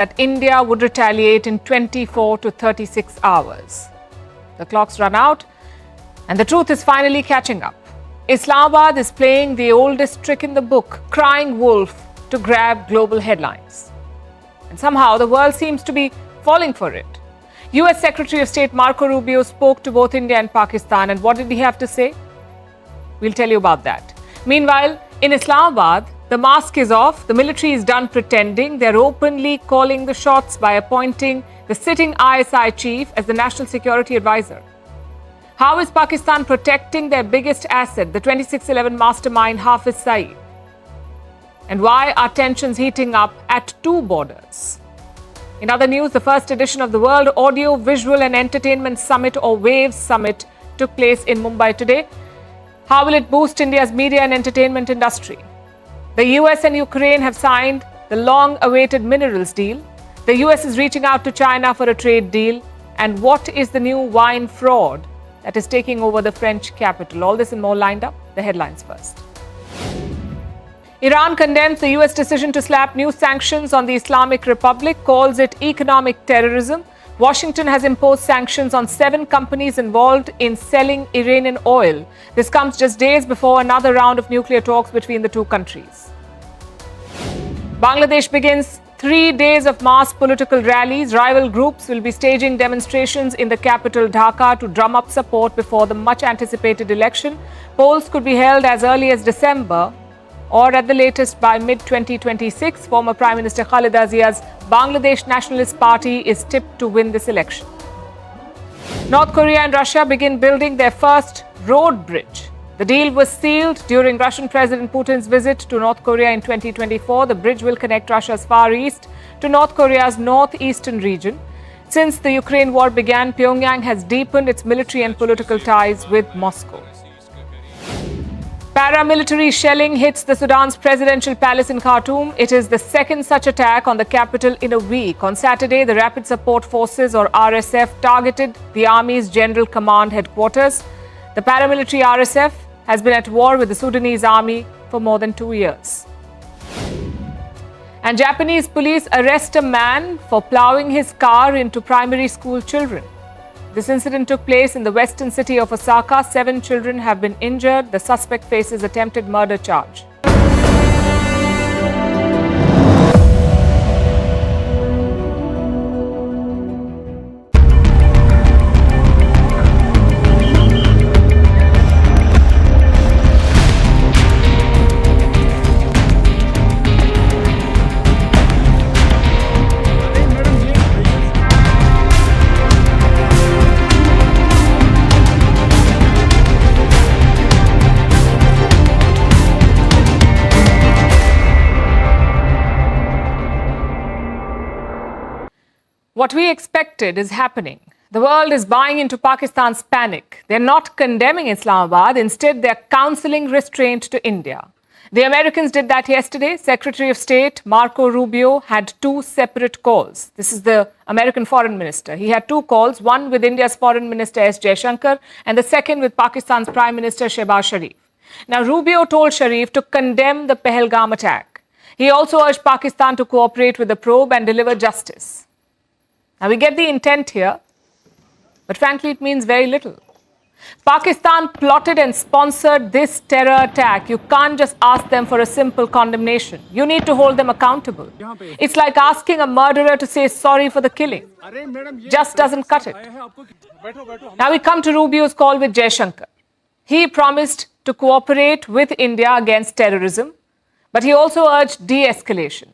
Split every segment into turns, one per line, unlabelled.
that India would retaliate in 24 to 36 hours. The clocks run out and the truth is finally catching up. Islamabad is playing the oldest trick in the book, crying wolf, to grab global headlines. And somehow the world seems to be falling for it. US Secretary of State Marco Rubio spoke to both India and Pakistan, and what did he have to say? We'll tell you about that. Meanwhile, in Islamabad, the mask is off, the military is done pretending, they're openly calling the shots by appointing the sitting ISI chief as the National Security Advisor. How is Pakistan protecting their biggest asset, the 2611 mastermind Hafiz Saeed? And why are tensions heating up at two borders? In other news, the first edition of the World Audio, Visual and Entertainment Summit, or WAVES Summit, took place in Mumbai today. How will it boost India's media and entertainment industry? The US and Ukraine have signed the long-awaited minerals deal. The US is reaching out to China for a trade deal. And what is the new wine fraud that is taking over the French capital? All this and more lined up. The headlines first. Iran condemns the US decision to slap new sanctions on the Islamic Republic, calls it economic terrorism. Washington has imposed sanctions on 7 companies involved in selling Iranian oil. This comes just days before another round of nuclear talks between the two countries. Bangladesh begins 3 days of mass political rallies. Rival groups will be staging demonstrations in the capital Dhaka to drum up support before the much-anticipated election. Polls could be held as early as December or at the latest by mid-2026. Former Prime Minister Khaleda Zia's Bangladesh Nationalist Party is tipped to win this election. North Korea and Russia begin building their first road bridge. The deal was sealed during Russian President Putin's visit to North Korea in 2024. The bridge will connect Russia's Far East to North Korea's northeastern region. Since the Ukraine war began, Pyongyang has deepened its military and political ties with Moscow. Paramilitary shelling hits the Sudan's presidential palace in Khartoum. It is the second such attack on the capital in a week. On Saturday, the Rapid Support Forces, or RSF, targeted the Army's General Command headquarters. The paramilitary RSF has been at war with the Sudanese army for more than 2 years. And Japanese police arrest a man for plowing his car into primary school children. This incident took place in the western city of Osaka. 7 children have been injured. The suspect faces attempted murder charge. What we expected is happening. The world is buying into Pakistan's panic. They're not condemning Islamabad. Instead, they're counseling restraint to India. The Americans did that yesterday. Secretary of State Marco Rubio had 2 separate calls. This is the American foreign minister. He had 2 calls, one with India's foreign minister S. Jaishankar and the second with Pakistan's Prime Minister Shehbaz Sharif. Now, Rubio told Sharif to condemn the Pahalgam attack. He also urged Pakistan to cooperate with the probe and deliver justice. Now, we get the intent here, but frankly, it means very little. Pakistan plotted and sponsored this terror attack. You can't just ask them for a simple condemnation. You need to hold them accountable. It's like asking a murderer to say sorry for the killing. Just doesn't cut it. Now we come to Rubio's call with Jaishankar. He promised to cooperate with India against terrorism, but he also urged de-escalation.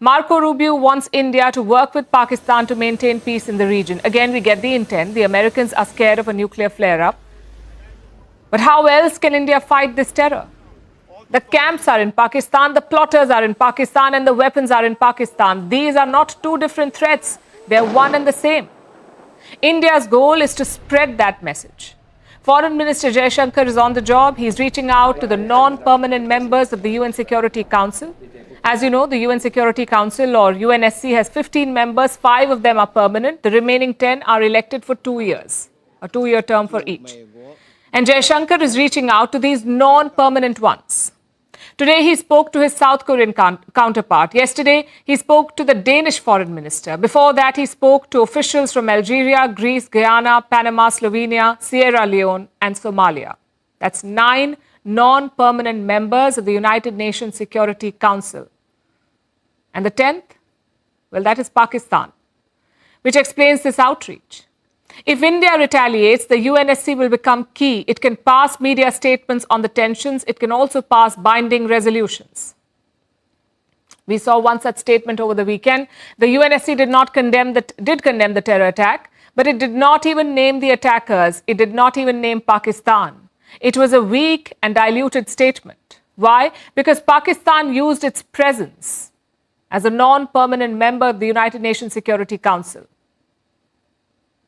Marco Rubio wants India to work with Pakistan to maintain peace in the region. Again, we get the intent. The Americans are scared of a nuclear flare-up. But how else can India fight this terror? The camps are in Pakistan, the plotters are in Pakistan, and the weapons are in Pakistan. These are not 2 different threats. They're one and the same. India's goal is to spread that message. Foreign Minister Jaishankar is on the job. He's reaching out to the non-permanent members of the UN Security Council. As you know, the UN Security Council, or UNSC, has 15 members. 5 of them are permanent. The remaining 10 are elected for 2 years, a 2-year term for each. And Jaishankar is reaching out to these non-permanent ones. Today, he spoke to his South Korean counterpart. Yesterday, he spoke to the Danish foreign minister. Before that, he spoke to officials from Algeria, Greece, Guyana, Panama, Slovenia, Sierra Leone, and Somalia. That's 9 non-permanent members of the United Nations Security Council. And the 10th? Well, that is Pakistan, which explains this outreach. If India retaliates, the UNSC will become key. It can pass media statements on the tensions. It can also pass binding resolutions. We saw one such statement over the weekend. The UNSC did condemn the terror attack, but it did not even name the attackers. It did not even name Pakistan. It was a weak and diluted statement. Why? Because Pakistan used its presence as a non-permanent member of the United Nations Security Council.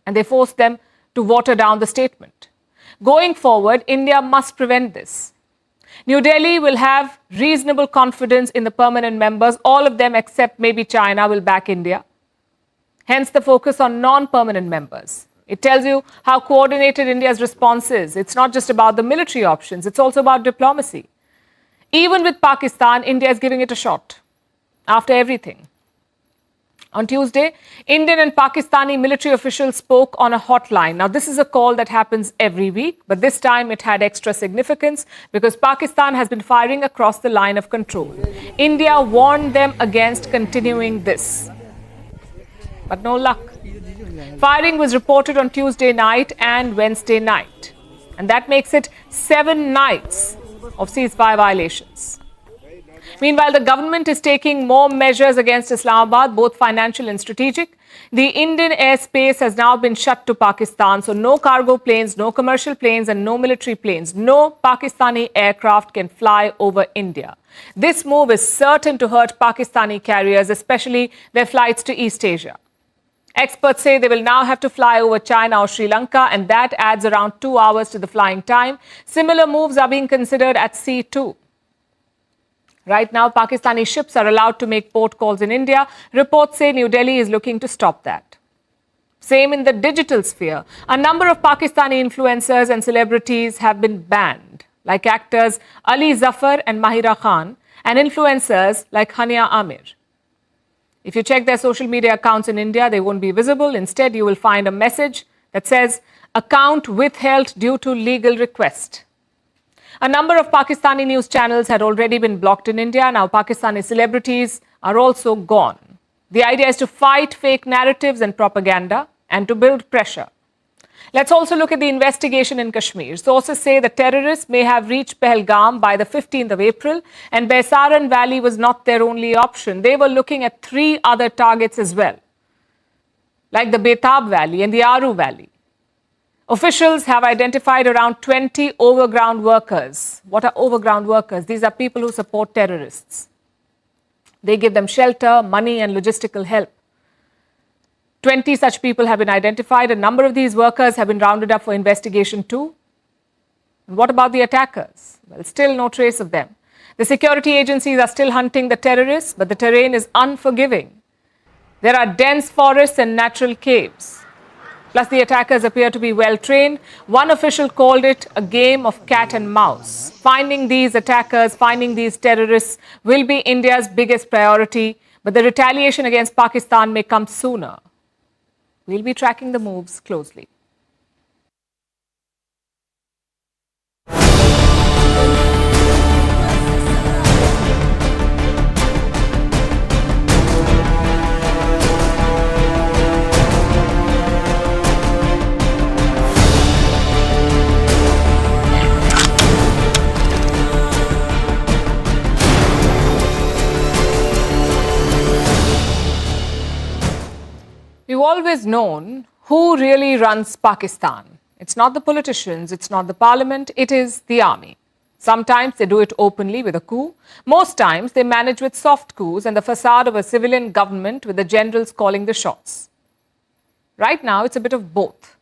And they forced them to water down the statement. Going forward, India must prevent this. New Delhi will have reasonable confidence in the permanent members. All of them, except maybe China, will back India. Hence the focus on non-permanent members. It tells you how coordinated India's response is. It's not just about the military options, it's also about diplomacy. Even with Pakistan, India is giving it a shot after everything. On Tuesday, Indian and Pakistani military officials spoke on a hotline. Now, this is a call that happens every week, but this time it had extra significance because Pakistan has been firing across the line of control. India warned them against continuing this. But no luck. Firing was reported on Tuesday night and Wednesday night. And that makes it 7 nights of ceasefire violations. Meanwhile, the government is taking more measures against Islamabad, both financial and strategic. The Indian airspace has now been shut to Pakistan, so no cargo planes, no commercial planes, and no military planes. No Pakistani aircraft can fly over India. This move is certain to hurt Pakistani carriers, especially their flights to East Asia. Experts say they will now have to fly over China or Sri Lanka, and that adds around 2 hours to the flying time. Similar moves are being considered at sea too. Right now, Pakistani ships are allowed to make port calls in India. Reports say New Delhi is looking to stop that. Same in the digital sphere. A number of Pakistani influencers and celebrities have been banned, like actors Ali Zafar and Mahira Khan, and influencers like Hania Amir. If you check their social media accounts in India, they won't be visible. Instead, you will find a message that says, "Account withheld due to legal request." A number of Pakistani news channels had already been blocked in India. Now Pakistani celebrities are also gone. The idea is to fight fake narratives and propaganda and to build pressure. Let's also look at the investigation in Kashmir. Sources say the terrorists may have reached Pahalgam by the 15th of April, and Baisaran Valley was not their only option. They were looking at 3 other targets as well, like the Betab Valley and the Aru Valley. Officials have identified around 20 overground workers. What are overground workers? These are people who support terrorists. They give them shelter, money, and logistical help. 20 such people have been identified. A number of these workers have been rounded up for investigation too. And what about the attackers? Well, still no trace of them. The security agencies are still hunting the terrorists, but the terrain is unforgiving. There are dense forests and natural caves. Plus, the attackers appear to be well-trained. One official called it a game of cat and mouse. Finding these attackers, finding these terrorists will be India's biggest priority, but the retaliation against Pakistan may come sooner. We'll be tracking the moves closely. We've always known who really runs Pakistan. It's not the politicians, it's not the parliament, it is the army. Sometimes they do it openly with a coup. Most times they manage with soft coups and the facade of a civilian government with the generals calling the shots. Right now, it's a bit of both.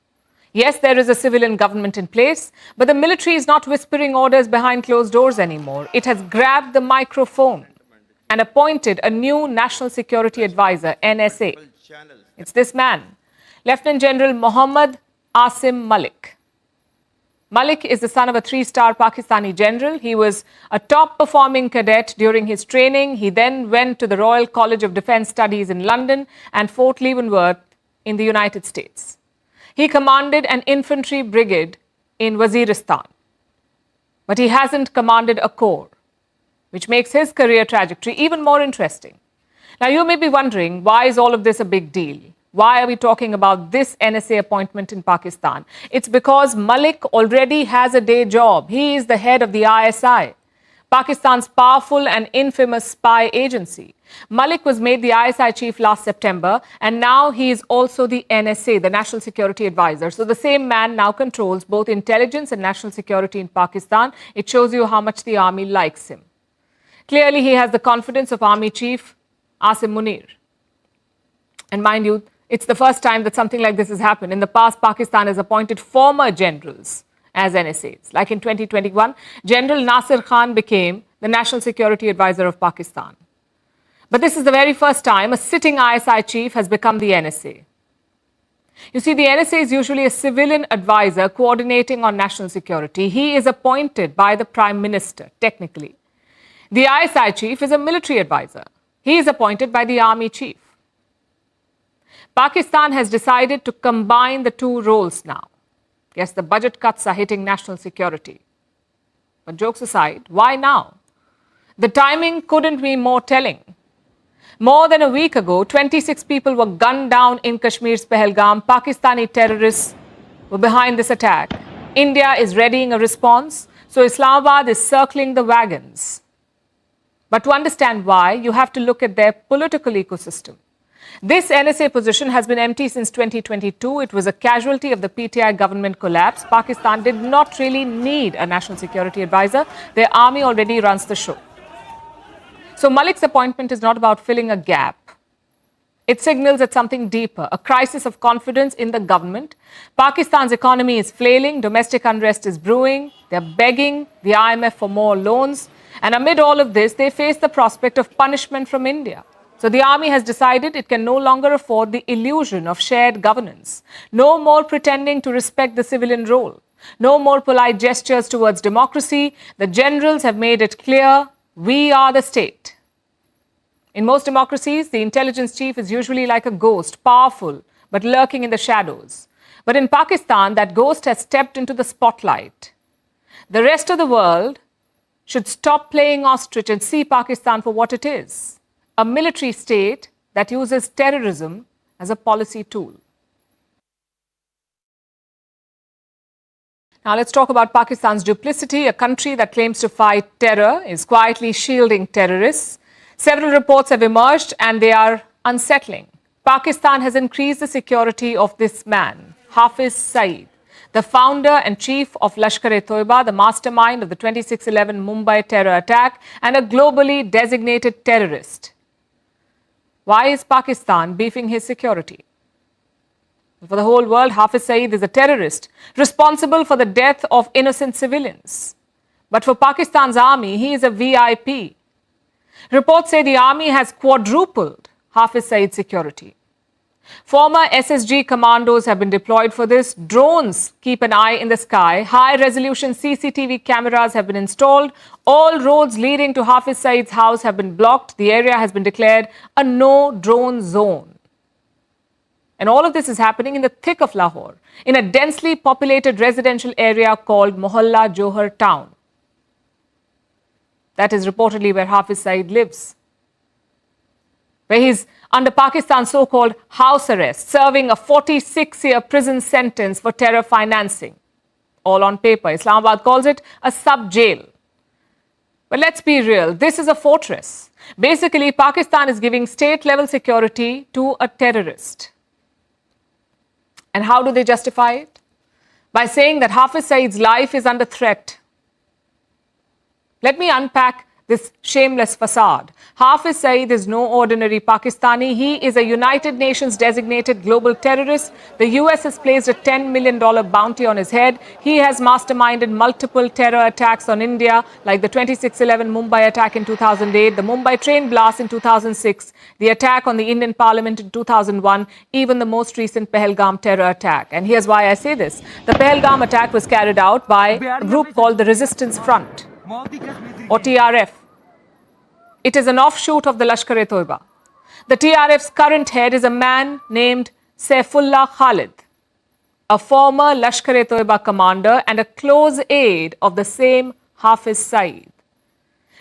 Yes, there is a civilian government in place, but the military is not whispering orders behind closed doors anymore. It has grabbed the microphone and appointed a new National Security Advisor, NSA. It's this man, Lieutenant General Mohammad Asim Malik. Malik is the son of a 3-star Pakistani general. He was a top-performing cadet during his training. He then went to the Royal College of Defence Studies in London and Fort Leavenworth in the United States. He commanded an infantry brigade in Waziristan. But he hasn't commanded a corps, which makes his career trajectory even more interesting. Now, you may be wondering, why is all of this a big deal? Why are we talking about this NSA appointment in Pakistan? It's because Malik already has a day job. He is the head of the ISI, Pakistan's powerful and infamous spy agency. Malik was made the ISI chief last September, and now he is also the NSA, the National Security Advisor. So the same man now controls both intelligence and national security in Pakistan. It shows you how much the army likes him. Clearly, he has the confidence of Army Chief Asim Munir. And mind you, it's the first time that something like this has happened. In the past, Pakistan has appointed former generals as NSAs. Like in 2021, General Nasir Khan became the National Security Advisor of Pakistan. But this is the very first time a sitting ISI chief has become the NSA. You see, the NSA is usually a civilian advisor coordinating on national security. He is appointed by the Prime Minister, technically. The ISI chief is a military advisor. He is appointed by the army chief. Pakistan has decided to combine the two roles now. Yes, the budget cuts are hitting national security. But jokes aside, why now? The timing couldn't be more telling. More than a week ago, 26 people were gunned down in Kashmir's Pahalgam. Pakistani terrorists were behind this attack. India is readying a response, so Islamabad is circling the wagons. But to understand why, you have to look at their political ecosystem. This NSA position has been empty since 2022. It was a casualty of the PTI government collapse. Pakistan did not really need a national security advisor. Their army already runs the show. So Malik's appointment is not about filling a gap. It signals at something deeper, a crisis of confidence in the government. Pakistan's economy is flailing, domestic unrest is brewing, they're begging the IMF for more loans. And amid all of this, they face the prospect of punishment from India. So the army has decided it can no longer afford the illusion of shared governance. No more pretending to respect the civilian role. No more polite gestures towards democracy. The generals have made it clear, we are the state. In most democracies, the intelligence chief is usually like a ghost, powerful, but lurking in the shadows. But in Pakistan, that ghost has stepped into the spotlight. The rest of the world should stop playing ostrich and see Pakistan for what it is, a military state that uses terrorism as a policy tool. Now let's talk about Pakistan's duplicity. A country that claims to fight terror is quietly shielding terrorists. Several reports have emerged and they are unsettling. Pakistan has increased the security of this man, Hafiz Saeed, the founder and chief of Lashkar-e-Taiba, the mastermind of the 26/11 Mumbai terror attack, and a globally designated terrorist. Why is Pakistan beefing his security? For the whole world, Hafiz Saeed is a terrorist responsible for the death of innocent civilians. But for Pakistan's army, he is a VIP. Reports say the army has quadrupled Hafiz Saeed's security. Former SSG commandos have been deployed for this. Drones keep an eye in the sky. High-resolution CCTV cameras have been installed. All roads leading to Hafiz Saeed's house have been blocked. The area has been declared a no-drone zone. And all of this is happening in the thick of Lahore, in a densely populated residential area called Mohalla Johar Town. That is reportedly where Hafiz Saeed lives, where he's under Pakistan's so-called house arrest, serving a 46-year prison sentence for terror financing. All on paper. Islamabad calls it a sub-jail. But let's be real, this is a fortress. Basically, Pakistan is giving state-level security to a terrorist. And how do they justify it? By saying that Hafiz Saeed's life is under threat. Let me unpack this shameless facade. Hafiz Saeed is no ordinary Pakistani. He is a United Nations designated global terrorist. The US has placed a $10 million bounty on his head. He has masterminded multiple terror attacks on India, like the 26/11 Mumbai attack in 2008, the Mumbai train blast in 2006, the attack on the Indian Parliament in 2001, even the most recent Pahalgam terror attack. And here's why I say this. The Pahalgam attack was carried out by a group called the Resistance Front, or TRF. It is an offshoot of the Lashkar-e-Taiba. The TRF's current head is a man named Saifullah Khalid, a former Lashkar-e-Taiba commander and a close aide of the same Hafiz Saeed.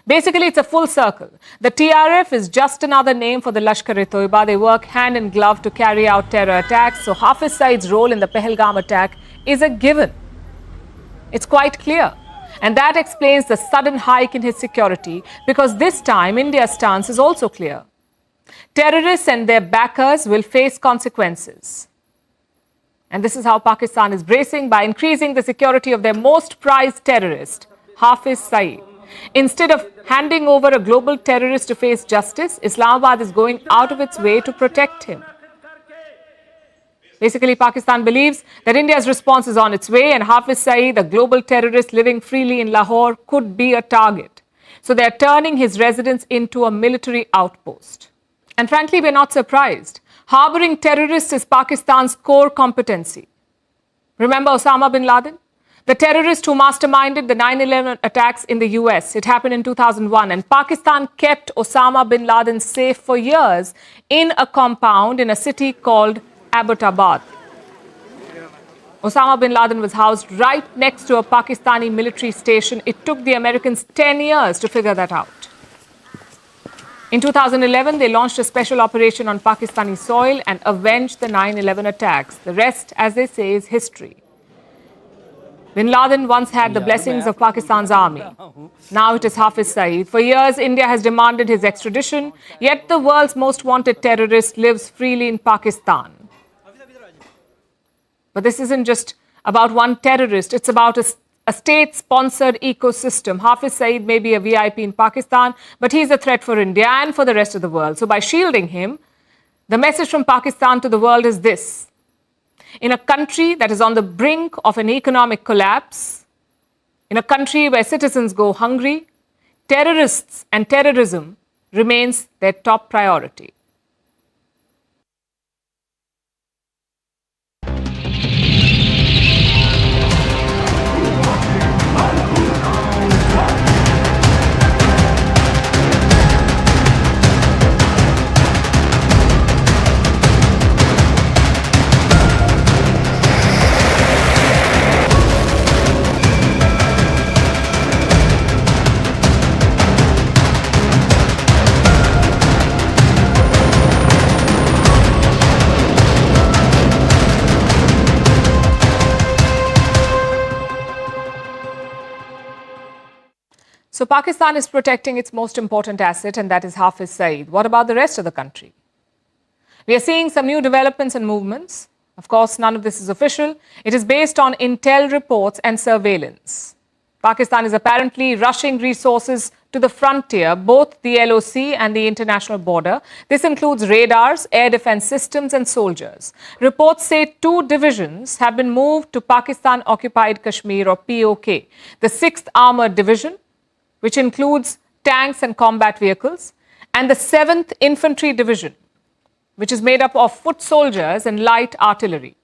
Basically, it's a full circle. The TRF is just another name for the Lashkar-e-Taiba. They work hand in glove to carry out terror attacks. So Hafiz Saeed's role in the Pahalgam attack is a given. It's quite clear. And that explains the sudden hike in his security, because this time India's stance is also clear. Terrorists and their backers will face consequences. And this is how Pakistan is bracing by increasing the security of their most prized terrorist, Hafiz Saeed. Instead of handing over a global terrorist to face justice, Islamabad is going out of its way to protect him. Basically, Pakistan believes that India's response is on its way, and Hafiz Saeed, a global terrorist living freely in Lahore, could be a target. So they're turning his residence into a military outpost. And frankly, we're not surprised. Harboring terrorists is Pakistan's core competency. Remember Osama bin Laden? The terrorist who masterminded the 9/11 attacks in the US. It happened in 2001, and Pakistan kept Osama bin Laden safe for years in a compound in a city called Abbottabad. Osama bin Laden was housed right next to a Pakistani military station. It took the Americans 10 years to figure that out. In 2011, they launched a special operation on Pakistani soil and avenged the 9/11 attacks. The rest, as they say, is history. Bin Laden once had the blessings of Pakistan's army. Now it is Hafiz Saeed. For years, India has demanded his extradition, yet the world's most wanted terrorist lives freely in Pakistan. But this isn't just about one terrorist. It's about a state-sponsored ecosystem. Hafiz Saeed may be a VIP in Pakistan, but he's a threat for India and for the rest of the world. So by shielding him, the message from Pakistan to the world is this. In a country that is on the brink of an economic collapse, in a country where citizens go hungry, terrorists and terrorism remains their top priority. So Pakistan is protecting its most important asset, and that is Hafiz Saeed. What about the rest of the country? We are seeing some new developments and movements. Of course, none of this is official. It is based on intel reports and surveillance. Pakistan is apparently rushing resources to the frontier, both the LOC and the international border. This includes radars, air defense systems, and soldiers. Reports say 2 divisions have been moved to Pakistan-occupied Kashmir, or POK. The 6th Armored Division, which includes tanks and combat vehicles, and the 7th Infantry Division, which is made up of foot soldiers and light artillery.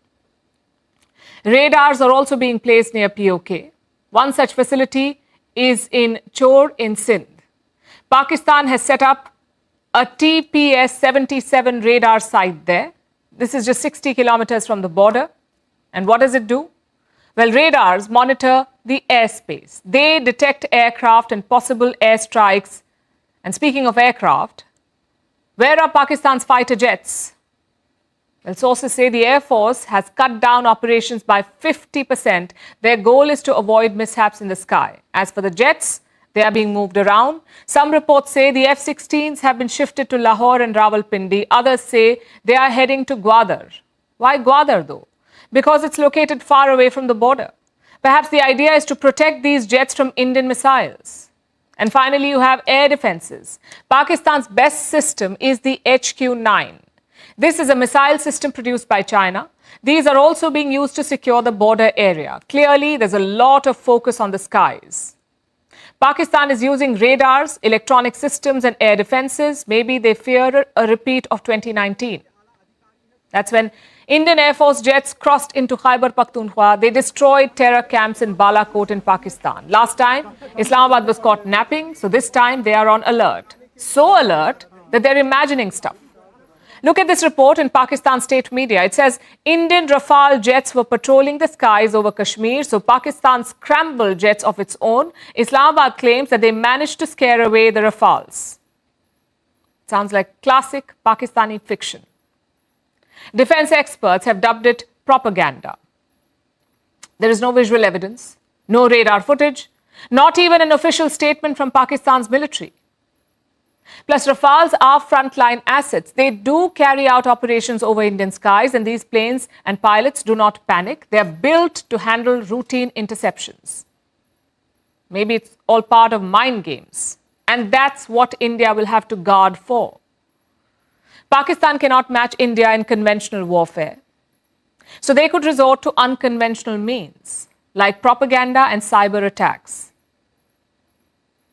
Radars are also being placed near POK. One such facility is in Chor in Sindh. Pakistan has set up a TPS-77 radar site there. This is just 60 kilometers from the border. And what does it do? Well, radars monitor the airspace. They detect aircraft and possible airstrikes. And speaking of aircraft, where are Pakistan's fighter jets? Well, sources say the Air Force has cut down operations by 50%. Their goal is to avoid mishaps in the sky. As for the jets, they are being moved around. Some reports say the F-16s have been shifted to Lahore and Rawalpindi. Others say they are heading to Gwadar. Why Gwadar, though? Because it's located far away from the border. Perhaps the idea is to protect these jets from Indian missiles. And finally, you have air defenses. Pakistan's best system is the HQ-9. This is a missile system produced by China. These are also being used to secure the border area. Clearly, there's a lot of focus on the skies. Pakistan is using radars, electronic systems and air defenses. Maybe they fear a repeat of 2019. That's when Indian Air Force jets crossed into Khyber Pakhtunkhwa. They destroyed terror camps in Balakot in Pakistan. Last time, Islamabad was caught napping, so this time they are on alert. So alert that they're imagining stuff. Look at this report in Pakistan state media. It says Indian Rafale jets were patrolling the skies over Kashmir, so Pakistan scrambled jets of its own. Islamabad claims that they managed to scare away the Rafales. Sounds like classic Pakistani fiction. Defense experts have dubbed it propaganda. There is no visual evidence, no radar footage, not even an official statement from Pakistan's military. Plus, Rafales are frontline assets. They do carry out operations over Indian skies, and these planes and pilots do not panic. They are built to handle routine interceptions. Maybe it's all part of mind games. And that's what India will have to guard for. Pakistan cannot match India in conventional warfare. So they could resort to unconventional means, like propaganda and cyber attacks.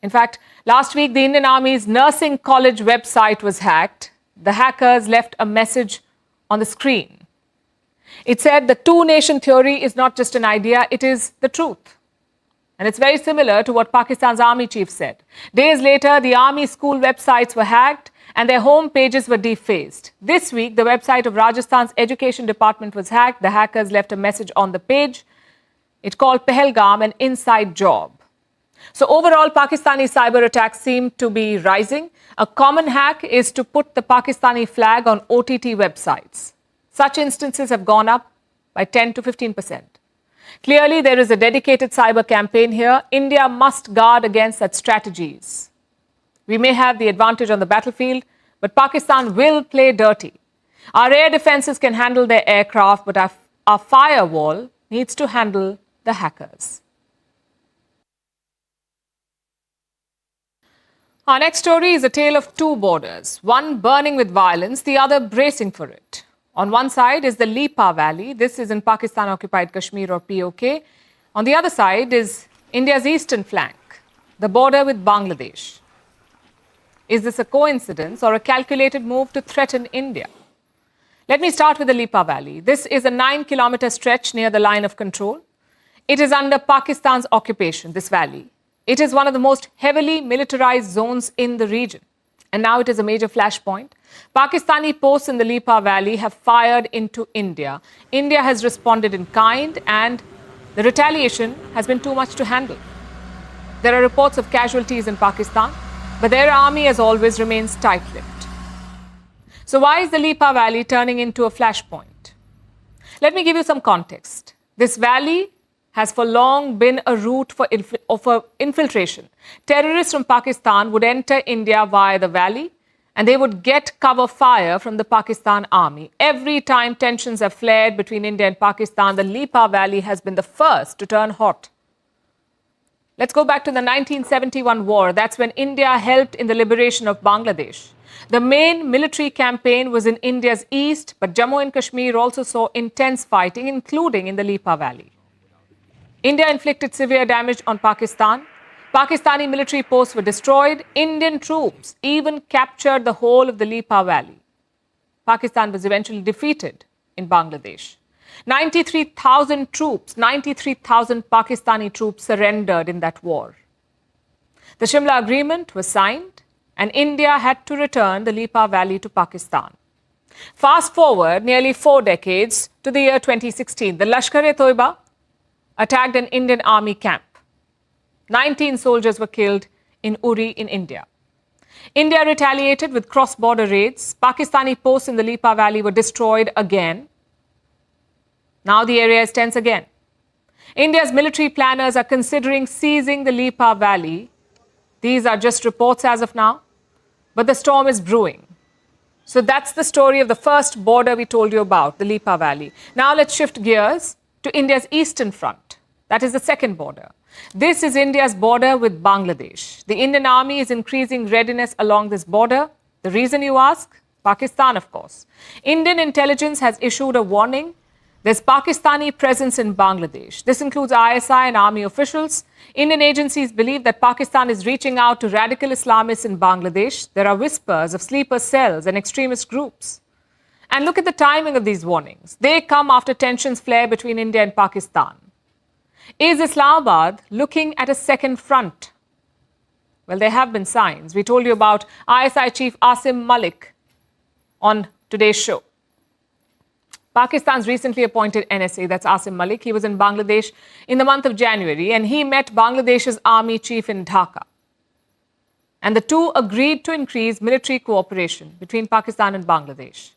In fact, last week, the Indian Army's nursing college website was hacked. The hackers left a message on the screen. It said the two-nation theory is not just an idea, it is the truth. And it's very similar to what Pakistan's army chief said. Days later, the army school websites were hacked and their home pages were defaced. This week, the website of Rajasthan's education department was hacked. The hackers left a message on the page. It called Pahalgam an inside job. So overall, Pakistani cyber attacks seem to be rising. A common hack is to put the Pakistani flag on OTT websites. Such instances have gone up by 10 to 15%. Clearly, there is a dedicated cyber campaign here. India must guard against such strategies. We may have the advantage on the battlefield, but Pakistan will play dirty. Our air defenses can handle their aircraft, but our firewall needs to handle the hackers. Our next story is a tale of two borders, one burning with violence, the other bracing for it. On one side is the Lipa Valley. This is in Pakistan-occupied Kashmir or POK. On the other side is India's eastern flank, the border with Bangladesh. Is this a coincidence or a calculated move to threaten India? Let me start with the Lipa Valley. This is a 9-kilometer stretch near the line of control. It is under Pakistan's occupation, this valley. It is one of the most heavily militarized zones in the region. And now it is a major flashpoint. Pakistani posts in the Lipa Valley have fired into India. India has responded in kind, and the retaliation has been too much to handle. There are reports of casualties in Pakistan, but their army, as always, remains tight-lipped. So why is the Lipa Valley turning into a flashpoint? Let me give you some context. This valley has for long been a route for infiltration. Terrorists from Pakistan would enter India via the valley, and they would get cover fire from the Pakistan army. Every time tensions have flared between India and Pakistan, the Lipa Valley has been the first to turn hot. Let's go back to the 1971 war. That's when India helped in the liberation of Bangladesh. The main military campaign was in India's east, but Jammu and Kashmir also saw intense fighting, including in the Lipa Valley. India inflicted severe damage on Pakistan. Pakistani military posts were destroyed. Indian troops even captured the whole of the Lipa Valley. Pakistan was eventually defeated in Bangladesh. 93,000 troops, 93,000 Pakistani troops surrendered in that war. The Shimla Agreement was signed, and India had to return the Lipa Valley to Pakistan. Fast forward nearly 4 decades to the year 2016. The Lashkar-e-Taiba attacked an Indian army camp. 19 soldiers were killed in Uri in India. India retaliated with cross-border raids. Pakistani posts in the Lipa Valley were destroyed again. Now the area is tense again. India's military planners are considering seizing the Lipa Valley. These are just reports as of now, but the storm is brewing. So that's the story of the first border we told you about, the Lipa Valley. Now let's shift gears to India's eastern front. That is the second border. This is India's border with Bangladesh. The Indian Army is increasing readiness along this border. The reason, you ask? Pakistan, of course. Indian intelligence has issued a warning. There's Pakistani presence in Bangladesh. This includes ISI and army officials. Indian agencies believe that Pakistan is reaching out to radical Islamists in Bangladesh. There are whispers of sleeper cells and extremist groups. And look at the timing of these warnings. They come after tensions flare between India and Pakistan. Is Islamabad looking at a second front? Well, there have been signs. We told you about ISI chief Asim Malik on today's show. Pakistan's recently appointed NSA, that's Asim Malik, he was in Bangladesh in the month of January, and he met Bangladesh's army chief in Dhaka. And the two agreed to increase military cooperation between Pakistan and Bangladesh.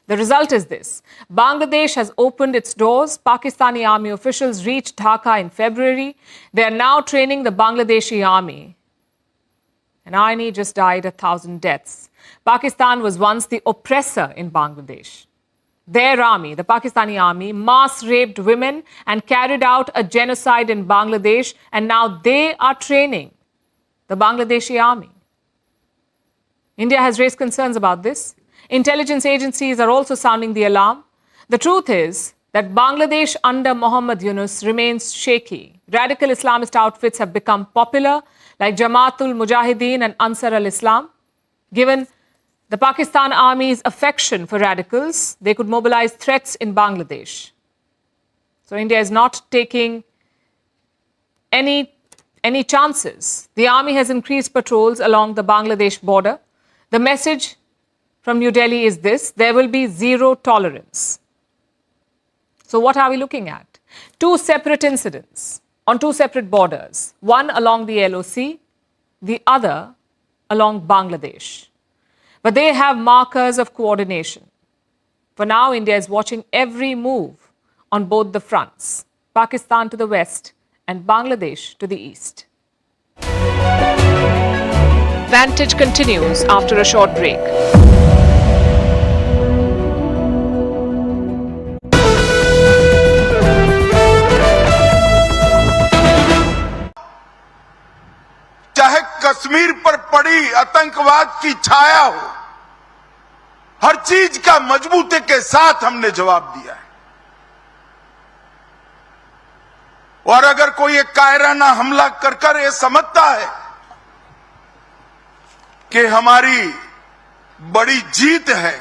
The result is this. Bangladesh has opened its doors. Pakistani army officials reached Dhaka in February. They are now training the Bangladeshi army. An irony just died 1,000 deaths. Pakistan was once the oppressor in Bangladesh. Their army, the Pakistani army, mass raped women and carried out a genocide in Bangladesh, and now they are training the Bangladeshi army. India has raised concerns about this. Intelligence agencies are also sounding the alarm. The truth is that Bangladesh under Muhammad Yunus remains shaky. Radical Islamist outfits have become popular, like Jamaatul Mujahideen and Ansar al-Islam. Given the Pakistan Army's affection for radicals, they could mobilize threats in Bangladesh. So India is not taking any chances. The army has increased patrols along the Bangladesh border. The message from New Delhi is this: there will be zero tolerance. So what are we looking at? Two separate incidents on two separate borders, one along the LOC, the other along Bangladesh. But they have markers of coordination. For now, India is watching every move on both the fronts, Pakistan to the west and Bangladesh to the east. Vantage continues after a short break.
चाहे कश्मीर पर पड़ी आतंकवाद की छाया हो, हर चीज का मजबूती के साथ हमने जवाब दिया है। और अगर कोई एक कायराना हमला कर ये समझता है कि हमारी बड़ी जीत है,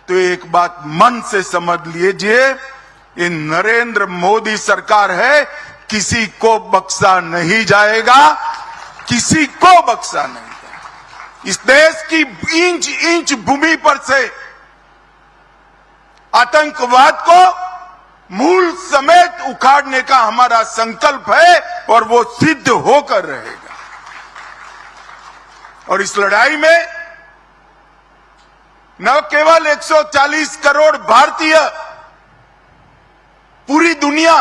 तो एक बात मन से समझ लीजिए, ये नरेंद्र मोदी सरकार है, किसी को बख्शा नहीं जाएगा, किसी को बख्शा नहीं जाएगा। इस देश की इंच इंच भूमि पर से आतंकवाद को मूल समेत उखाड़ने का हमारा संकल्प है और वो सिद्ध होकर रहेगा। और इस लड़ाई में न केवल 140 करोड़ भारतीय, पूरी दुनिया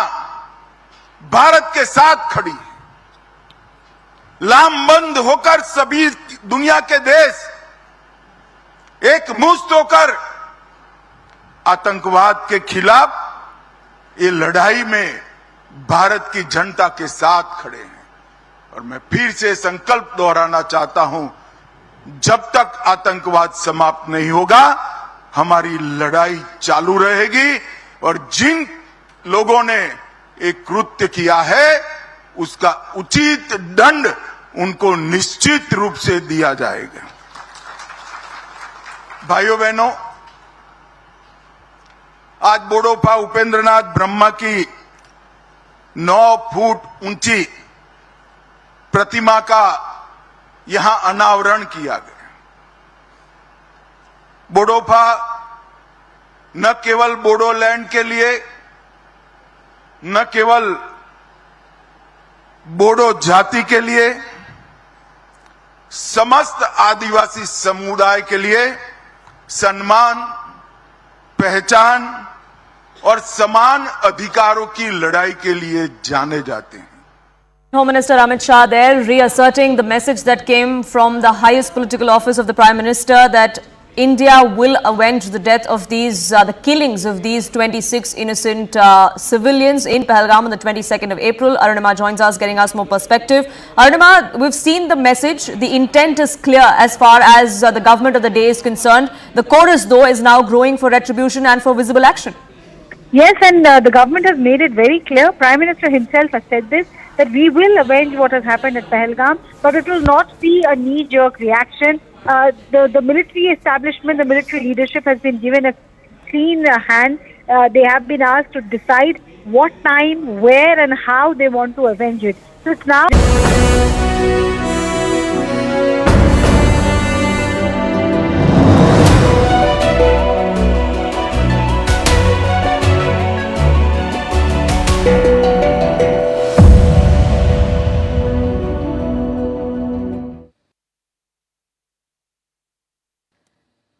भारत के साथ खड़ी है। लामबंद होकर सभी दुनिया के देश एक मुश्त होकर आतंकवाद के खिलाफ ये लड़ाई में भारत की जनता के साथ खड़े हैं। और मैं फिर से संकल्प दोहराना चाहता हूं, जब तक आतंकवाद समाप्त नहीं होगा, हमारी लड़ाई चालू रहेगी। और जिन लोगों ने एक कृत्य किया है, उसका उचित दंड उनको निश्चित रूप से दिया जाएगा। भाइयों बहनों, आज बोडोफा उपेंद्रनाथ ब्रह्मा की 9 फुट ऊंची प्रतिमा का यहां अनावरण किया गया। बोडोफा न केवल बोडोलैंड के लिए, न केवल बोडो जाति के लिए, समस्त आदिवासी समुदाय के लिए सम्मान, पहचान और समान अधिकारों की लड़ाई के लिए जाने जाते हैं।
Home Minister Amit Shah there reasserting the message that came from the highest political office of the Prime Minister that India will avenge the death of these, the killings of these 26 innocent civilians in Pahalgam on the 22nd of April. Arunima joins us, getting us more perspective. Arunima, we've seen the message. The intent is clear as far as the government of the day is concerned. The chorus, though, is now growing for retribution and for visible action.
Yes, and the government has made it very clear. Prime Minister himself has said this, that we will avenge what has happened at Pahalgam, but it will not be a knee-jerk reaction. The military establishment, the military leadership has been given a clean hand. They have been asked to decide what time, where and how they want to avenge it. So it's now...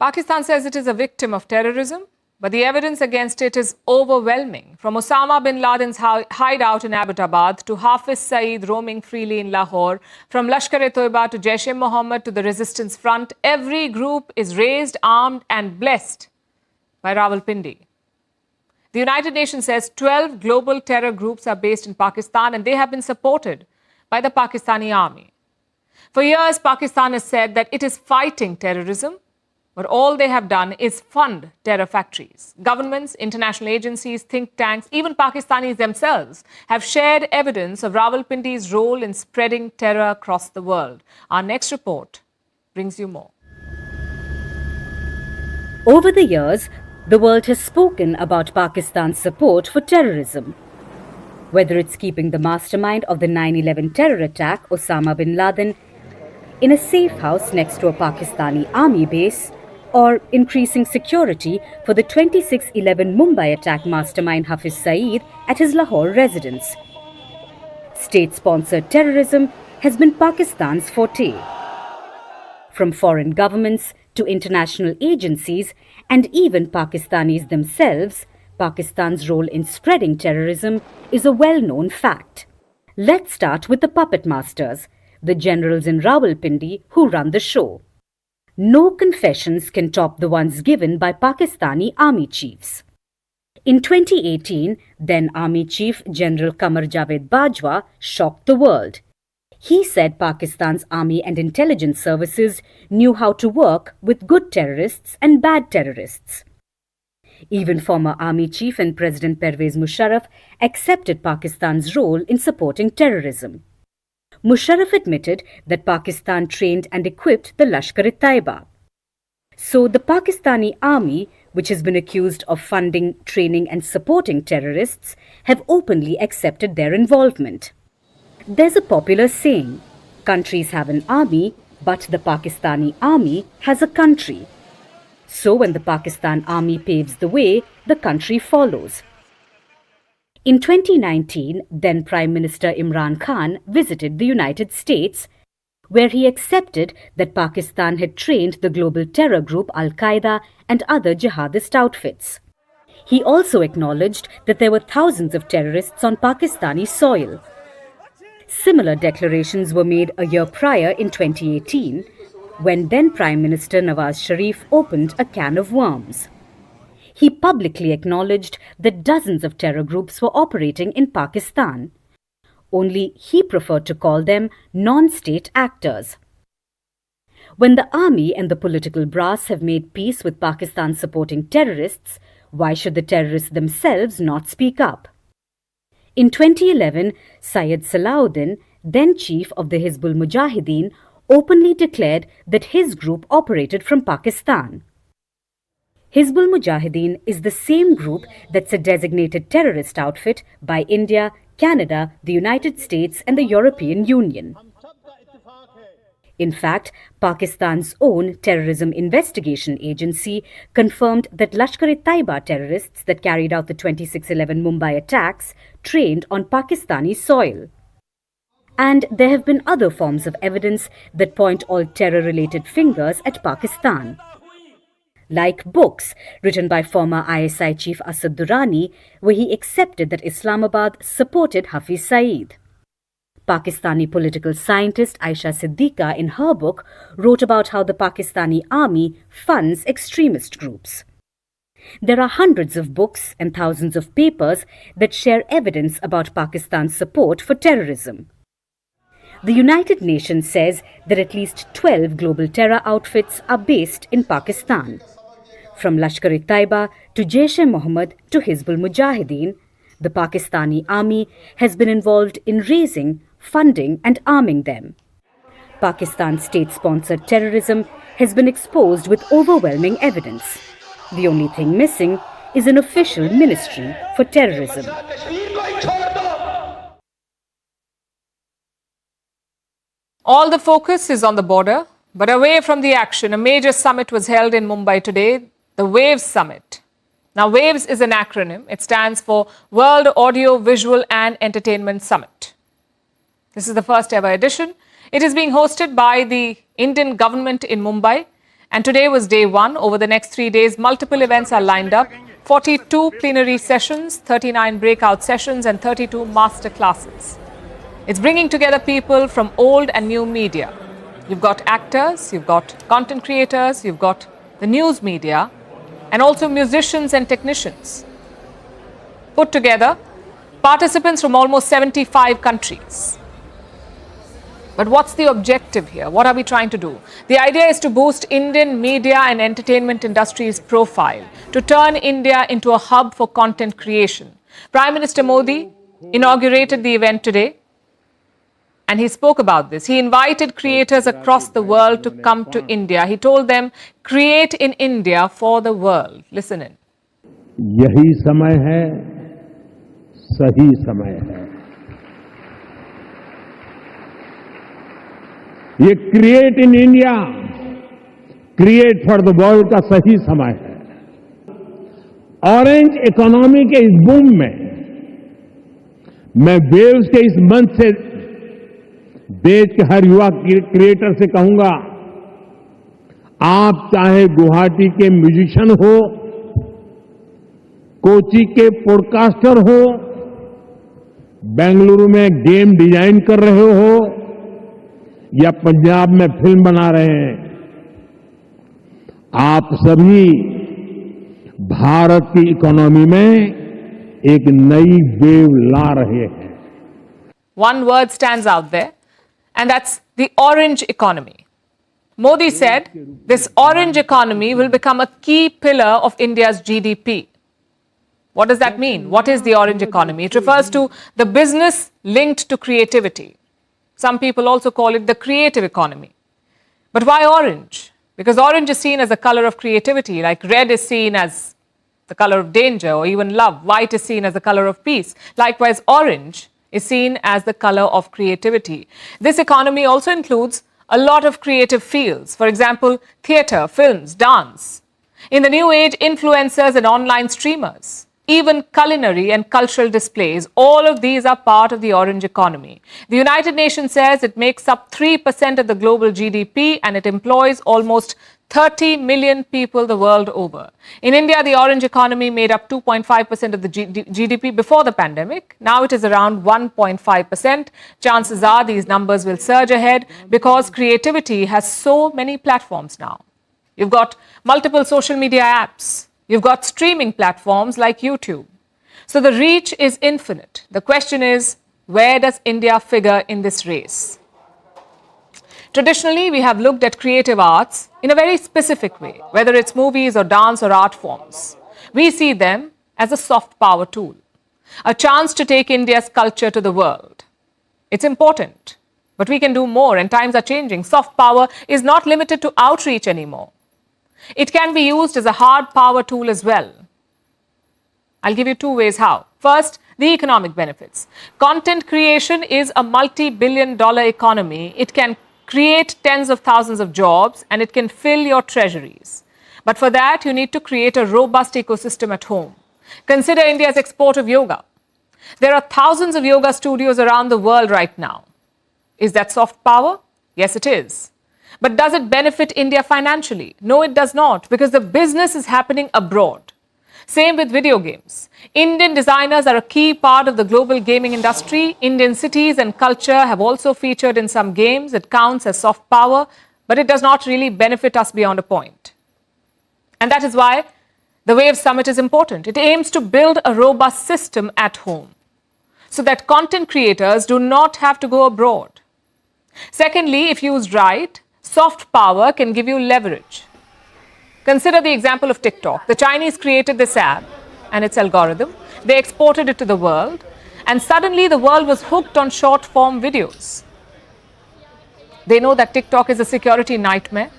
Pakistan says it is a victim of terrorism, but the evidence against it is overwhelming. From Osama bin Laden's hideout in Abbottabad to Hafiz Saeed roaming freely in Lahore, from Lashkar-e-Taiba to Jaish-e-Mohammad to the Resistance Front, every group is raised, armed and blessed by Rawalpindi. The United Nations says 12 global terror groups are based in Pakistan and they have been supported by the Pakistani army. For years, Pakistan has said that it is fighting terrorism, but all they have done is fund terror factories. Governments, international agencies, think tanks, even Pakistanis themselves have shared evidence of Rawalpindi's role in spreading terror across the world. Our next report brings you more.
Over the years, the world has spoken about Pakistan's support for terrorism. Whether it's keeping the mastermind of the 9/11 terror attack, Osama bin Laden, in a safe house next to a Pakistani army base, or increasing security for the 26/11 Mumbai attack mastermind Hafiz Saeed at his Lahore residence. State-sponsored terrorism has been Pakistan's forte. From foreign governments to international agencies and even Pakistanis themselves, Pakistan's role in spreading terrorism is a well-known fact. Let's start with the puppet masters, the generals in Rawalpindi who run the show. No confessions can top the ones given by Pakistani army chiefs. In 2018, then Army Chief General Qamar Javed Bajwa shocked the world. He said Pakistan's army and intelligence services knew how to work with good terrorists and bad terrorists. Even former Army Chief and President Pervez Musharraf accepted Pakistan's role in supporting terrorism. Musharraf admitted that Pakistan trained and equipped the Lashkar-e-Taiba. So the Pakistani army, which has been accused of funding, training and supporting terrorists, have openly accepted their involvement. There's a popular saying, countries have an army, but the Pakistani army has a country. So when the Pakistan army paves the way, the country follows. In 2019, then Prime Minister Imran Khan visited the United States, where he accepted that Pakistan had trained the global terror group Al-Qaeda and other jihadist outfits. He also acknowledged that there were thousands of terrorists on Pakistani soil. Similar declarations were made a year prior in 2018, when then Prime Minister Nawaz Sharif opened a can of worms. He publicly acknowledged that dozens of terror groups were operating in Pakistan. Only he preferred to call them non-state actors. When the army and the political brass have made peace with Pakistan supporting terrorists, why should the terrorists themselves not speak up? In 2011, Syed Salahuddin, then chief of the Hizbul Mujahideen, openly declared that his group operated from Pakistan. Hizbul Mujahideen is the same group that's a designated terrorist outfit by India, Canada, the United States and the European Union. In fact, Pakistan's own terrorism investigation agency confirmed that Lashkar-e-Taiba terrorists that carried out the 26/11 Mumbai attacks trained on Pakistani soil. And there have been other forms of evidence that point all terror-related fingers at Pakistan. Like books written by former ISI chief Asad Durrani, where he accepted that Islamabad supported Hafiz Saeed. Pakistani political scientist Aisha Siddiqa, in her book, wrote about how the Pakistani army funds extremist groups. There are hundreds of books and thousands of papers that share evidence about Pakistan's support for terrorism. The United Nations says that at least 12 global terror outfits are based in Pakistan. From Lashkar-e-Taiba to Jaish-e-Mohammad to Hizbul Mujahideen, the Pakistani army has been involved in raising, funding and arming them. Pakistan's state-sponsored terrorism has been exposed with overwhelming evidence. The only thing missing is an official ministry for terrorism.
All the focus is on the border, but away from the action, a major summit was held in Mumbai today, the WAVES Summit. Now, WAVES is an acronym. It stands for World Audio, Visual and Entertainment Summit. This is the first ever edition. It is being hosted by the Indian government in Mumbai. And today was day one. Over the next 3 days, multiple events are lined up. 42 plenary sessions, 39 breakout sessions and 32 master classes. It's bringing together people from old and new media. You've got actors, you've got content creators, you've got the news media, and also musicians and technicians. Put together, participants from almost 75 countries. But what's the objective here? What are we trying to do? The idea is to boost Indian media and entertainment industry's profile, to turn India into a hub for content creation. Prime Minister Modi inaugurated the event today, and he spoke about this. He invited creators across the world to come to India. He told them, create in India for the world. Listen in.
यही समय है, सही समय है. ये create in India, create for the world का सही समय है. ऑरेंज इकोनॉमी के इस बूम में मैं वेव्स के इस मंच से देश के हर युवा क्रिएटर से कहूंगा, आप चाहे गुवाहाटी के म्यूजिशियन हो, कोची के पॉडकास्टर हो, बेंगलुरु में गेम डिजाइन कर रहे हो या पंजाब में फिल्म बना रहे हैं, आप सभी भारत की इकोनॉमी में एक नई वेव ला रहे हैं.
One word stands out there, and that's the orange economy. Modi said this orange economy will become a key pillar of India's GDP. What does that mean? What is the orange economy? It refers to the business linked to creativity. Some people also call it the creative economy. But why orange? Because orange is seen as the color of creativity, like red is seen as the color of danger or even love. White is seen as the color of peace. Likewise, orange is seen as the color of creativity. This economy also includes a lot of creative fields. For example, theatre, films, dance. In the new age, influencers and online streamers. Even culinary and cultural displays, all of these are part of the orange economy. The United Nations says it makes up 3% of the global GDP and it employs almost 30 million people the world over. In India, the orange economy made up 2.5% of the GDP before the pandemic. Now it is around 1.5%. Chances are these numbers will surge ahead because creativity has so many platforms now. You've got multiple social media apps. You've got streaming platforms like YouTube. So the reach is infinite. The question is, where does India figure in this race? Traditionally, we have looked at creative arts in a very specific way, whether it's movies or dance or art forms. We see them as a soft power tool, a chance to take India's culture to the world. It's important, but we can do more and times are changing. Soft power is not limited to outreach anymore. It can be used as a hard power tool as well. I'll give you two ways how. First, the economic benefits. Content creation is a multi-billion-dollar economy. It can create tens of thousands of jobs and it can fill your treasuries. But for that, you need to create a robust ecosystem at home. Consider India's export of yoga. There are thousands of yoga studios around the world right now. Is that soft power? Yes, it is. But does it benefit India financially? No, it does not, because the business is happening abroad. Same with video games. Indian designers are a key part of the global gaming industry. Indian cities and culture have also featured in some games. It counts as soft power, but it does not really benefit us beyond a point. And that is why the Wave Summit is important. It aims to build a robust system at home so that content creators do not have to go abroad. Secondly, if used right, soft power can give you leverage. Consider the example of TikTok. The Chinese created this app and its algorithm. They exported it to the world, and suddenly the world was hooked on short-form videos. They know that TikTok is a security nightmare,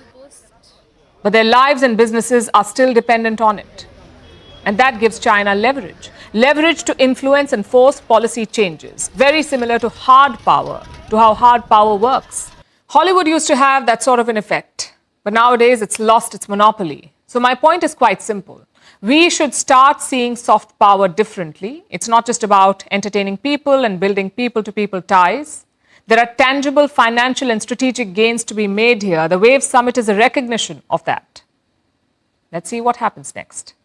but their lives and businesses are still dependent on it. And that gives China leverage. Leverage to influence and force policy changes. Very similar to hard power, to how hard power works. Hollywood used to have that sort of an effect, but nowadays it's lost its monopoly. So my point is quite simple. We should start seeing soft power differently. It's not just about entertaining people and building people-to-people ties. There are tangible financial and strategic gains to be made here. The Wave Summit is a recognition of that. Let's see what happens next.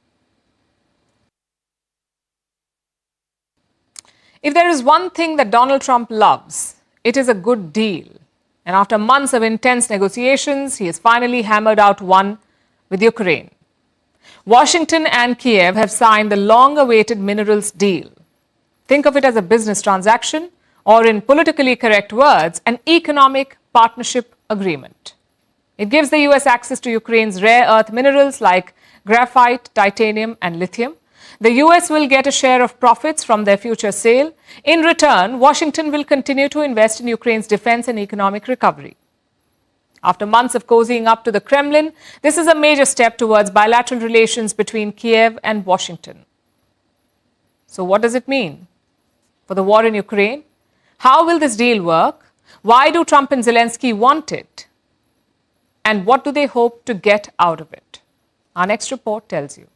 If there is one thing that Donald Trump loves, it is a good deal. And after months of intense negotiations, he has finally hammered out one with Ukraine. Washington and Kiev have signed the long-awaited minerals deal. Think of it as a business transaction, or in politically correct words, an economic partnership agreement. It gives the US access to Ukraine's rare earth minerals like graphite, titanium, and lithium. The US will get a share of profits from their future sale. In return, Washington will continue to invest in Ukraine's defense and economic recovery. After months of cozying up to the Kremlin, this is a major step towards bilateral relations between Kiev and Washington. So what does it mean for the war in Ukraine? How will this deal work? Why do Trump and Zelensky want it? And what do they hope to get out of it? Our next report tells you.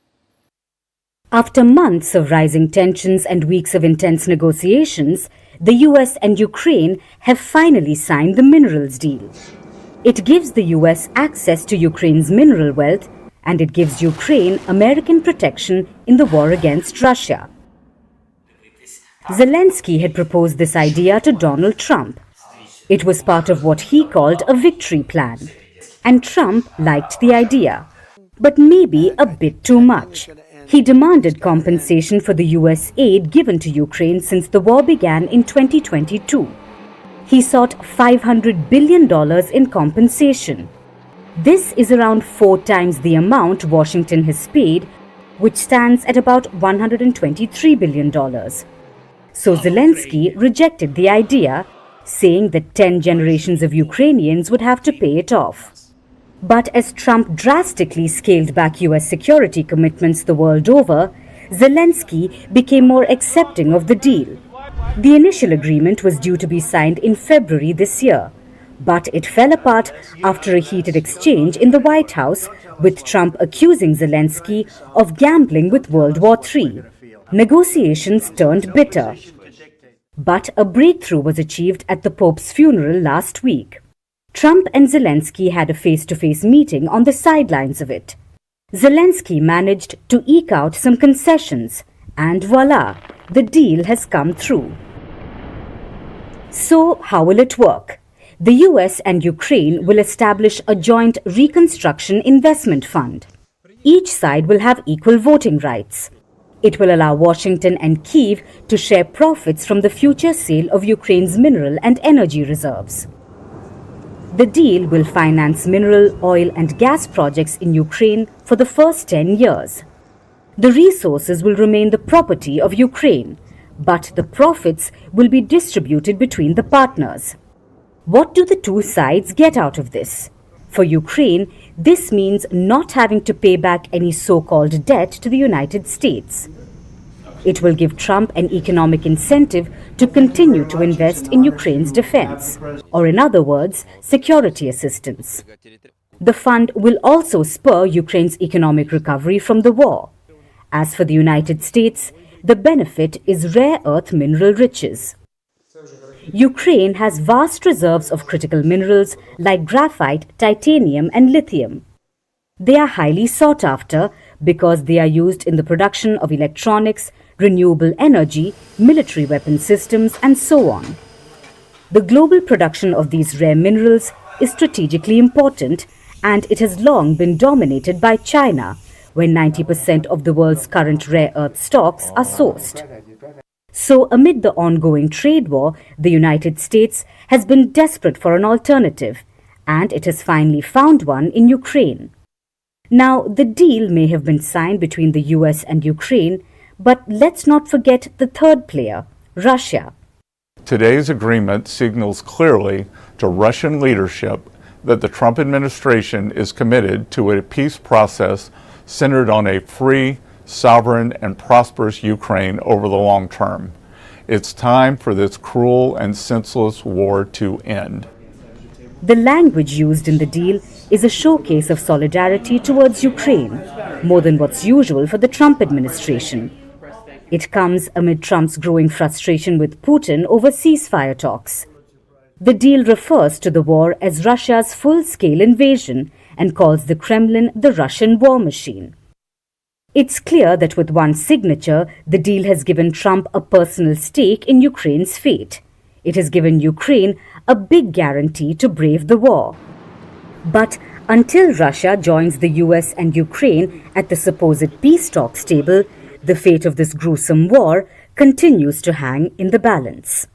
After months of rising tensions and weeks of intense negotiations, the US and Ukraine have finally signed the minerals deal. It gives the US access to Ukraine's mineral wealth, and it gives Ukraine American protection in the war against Russia. Zelensky had proposed this idea to Donald Trump. It was part of what he called a victory plan, and Trump liked the idea, but maybe a bit too much. He demanded compensation for the US aid given to Ukraine since the war began in 2022. He sought $500 billion in compensation. This is around 4 times the amount Washington has paid, which stands at about $123 billion. So Zelensky rejected the idea, saying that 10 generations of Ukrainians would have to pay it off. But as Trump drastically scaled back US security commitments the world over, Zelensky became more accepting of the deal. The initial agreement was due to be signed in February this year, but it fell apart after a heated exchange in the White House, with Trump accusing Zelensky of gambling with World War III. Negotiations turned bitter. But a breakthrough was achieved at the Pope's funeral last week. Trump and Zelensky had a face-to-face meeting on the sidelines of it. Zelensky managed to eke out some concessions, and voila, the deal has come through. So, how will it work? The US and Ukraine will establish a joint reconstruction investment fund. Each side will have equal voting rights. It will allow Washington and Kyiv to share profits from the future sale of Ukraine's mineral and energy reserves. The deal will finance mineral, oil and gas projects in Ukraine for the first 10 years. The resources will remain the property of Ukraine, but the profits will be distributed between the partners. What do the two sides get out of this? For Ukraine, this means not having to pay back any so-called debt to the United States. It will give Trump an economic incentive to continue to invest in Ukraine's defense, or in other words, security assistance. The fund will also spur Ukraine's economic recovery from the war. As for the United States, the benefit is rare earth mineral riches. Ukraine has vast reserves of critical minerals like graphite, titanium, and lithium. They are highly sought after, because they are used in the production of electronics, renewable energy, military weapon systems, and so on. The global production of these rare minerals is strategically important, and it has long been dominated by China, where 90% of the world's current rare earth stocks are sourced. So, amid the ongoing trade war, the United States has been desperate for an alternative, and it has finally found one in Ukraine. Now, the deal may have been signed between the US and Ukraine, but let's not forget the third player, Russia.
Today's agreement signals clearly to Russian leadership that the Trump administration is committed to a peace process centered on a free, sovereign, and prosperous Ukraine over the long term. It's time for this cruel and senseless war to end.
The language used in the deal is a showcase of solidarity towards Ukraine, more than what's usual for the Trump administration. It comes amid Trump's growing frustration with Putin over ceasefire talks. The deal refers to the war as Russia's full-scale invasion and calls the Kremlin the Russian war machine. It's clear that with one signature, the deal has given Trump a personal stake in Ukraine's fate. It has given Ukraine a big guarantee to brave the war. But until Russia joins the US and Ukraine at the supposed peace talks table, the fate of this gruesome war continues to hang in the balance.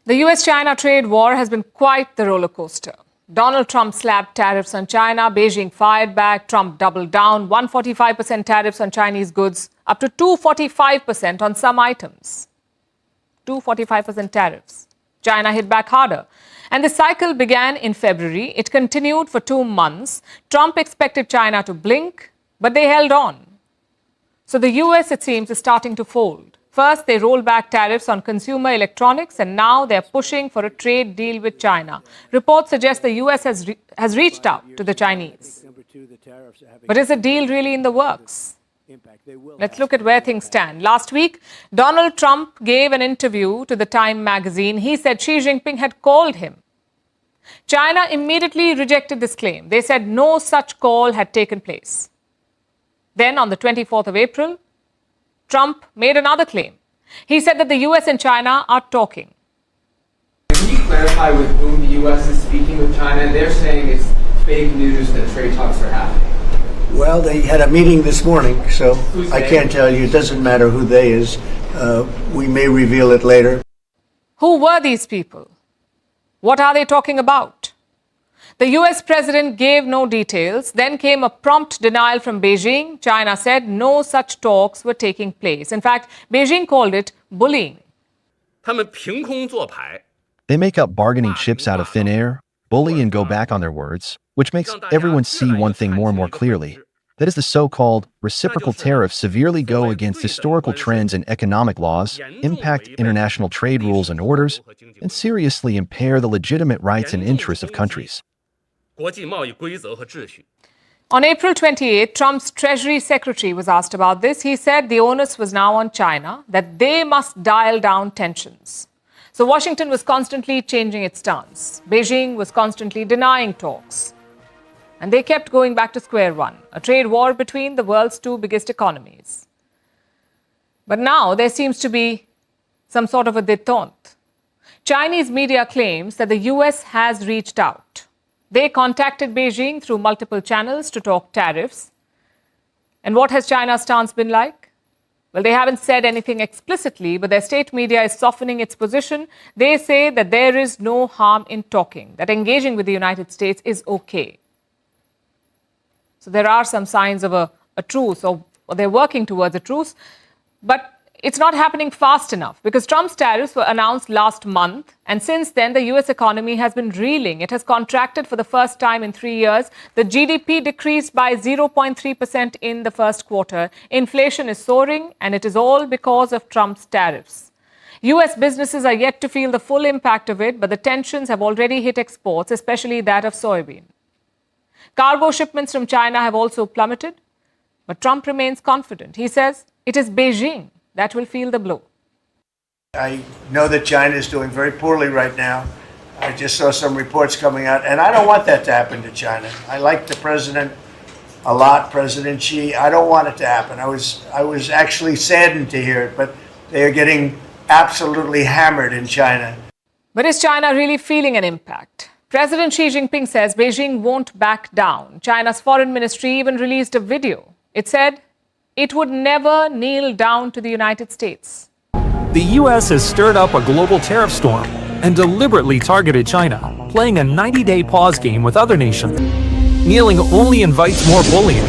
The US-China trade war has been quite the roller coaster. Donald Trump slapped tariffs on China, Beijing fired back, Trump doubled down, 145% tariffs on Chinese goods, up to 245% on some items. 245% tariffs. China hit back harder. And the cycle began in February. It continued for 2 months. Trump expected China to blink, but they held on. So the US, it seems, is starting to fold. First, they rolled back tariffs on consumer electronics, and now they're pushing for a trade deal with China. Reports suggest the US has reached out to the Chinese. But is a deal really in the works? Let's look at where things stand. Last week, Donald Trump gave an interview to the Time magazine. He said Xi Jinping had called him. China immediately rejected this claim. They said no such call had taken place. Then, on the 24th of April, Trump made another claim. He said that the US and China are talking.
Can you clarify with whom the US is speaking with China? They're saying it's fake news that trade talks are happening.
Well, they had a meeting this morning, so I can't tell you. It doesn't matter who they is. We may reveal it later.
Who were these people? What are they talking about? The US president gave no details. Then came a prompt denial from Beijing. China said no such talks were taking place. In fact, Beijing called it bullying.
They make up bargaining chips out of thin air, bully and go back on their words, which makes everyone see one thing more and more clearly. That is, the so-called reciprocal tariffs severely go against historical trends and economic laws, impact international trade rules and orders, and seriously impair the legitimate rights and interests of countries.
On April 28, Trump's Treasury Secretary was asked about this. He said the onus was now on China, that they must dial down tensions. So Washington was constantly changing its stance. Beijing was constantly denying talks. And they kept going back to square one, a trade war between the world's two biggest economies. But now there seems to be some sort of a détente. Chinese media claims that the US has reached out. They contacted Beijing through multiple channels to talk tariffs. And what has China's stance been like? Well, they haven't said anything explicitly, but their state media is softening its position. They say that there is no harm in talking, that engaging with the United States is okay. So there are some signs of a truce, or they're working towards a truce. But it's not happening fast enough because Trump's tariffs were announced last month. And since then, the US economy has been reeling. It has contracted for the first time in 3 years. The GDP decreased by 0.3% in the first quarter. Inflation is soaring, and it is all because of Trump's tariffs. US businesses are yet to feel the full impact of it, but the tensions have already hit exports, especially that of soybean. Cargo shipments from China have also plummeted, but Trump remains confident. He says it is Beijing that will feel the blow.
I know that China is doing very poorly right now. I just saw some reports coming out, and I don't want that to happen to China. I like the president a lot, President Xi. I don't want it to happen. I was actually saddened to hear it, but they are getting absolutely hammered in China.
But is China really feeling an impact? President Xi Jinping says Beijing won't back down. China's foreign ministry even released a video. It said it would never kneel down to the United States.
The U.S. has stirred up a global tariff storm and deliberately targeted China, playing a 90-day pause game with other nations. Kneeling only invites more bullying.